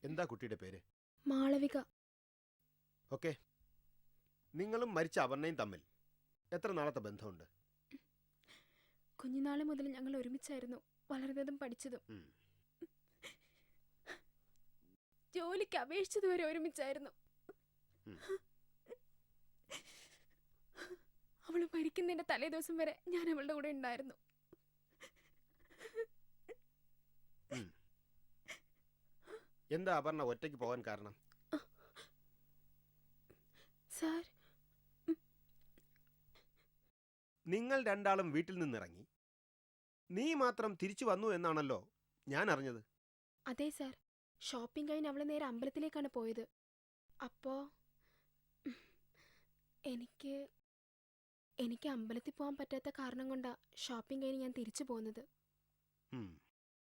എന്താ കുട്ടിയുടെ പേര്? മാളവിക. ഓക്കെ. നിങ്ങളും മരിച്ച അപർണയും തമ്മിൽ എത്ര നാളത്തെ ബന്ധമുണ്ട്? കുഞ്ഞുനാളെ മുതൽ ഞങ്ങൾ ഒരുമിച്ചായിരുന്നു വളർന്നതും പഠിച്ചതും. ഉം. ജോലിക്ക് അപേക്ഷിച്ചതുവരെ ഒരുമിച്ചായിരുന്നു. ഉം. അവൾ മരിക്കുന്നതിന്റെ തലേ ദിവസം വരെ ഞാൻ അവളുടെ കൂടെ ഉണ്ടായിരുന്നു. ഉം. എന്താ അപർണ ഒറ്റയ്ക്ക് പോകാൻ കാരണം? സാർ, നിങ്ങൾ രണ്ടാളും വീട്ടിൽ നിന്നിറങ്ങി നീ മാത്രം തിരിച്ചു വന്നു എന്നാണല്ലോ ഞാൻ അറിഞ്ഞത്. അതെ സാർ. ഷോപ്പിംഗ് കഴിഞ്ഞ് അവൾ നേരെ അമ്പലത്തിലേക്കാണ് പോയത്. അപ്പോ എനിക്ക് എനിക്ക് അമ്പലത്തിൽ പോകാൻ പറ്റാത്ത കാരണം കൊണ്ടാ ഷോപ്പിംഗ് കഴിഞ്ഞ് ഞാൻ തിരിച്ചു പോകുന്നത്. ഉം.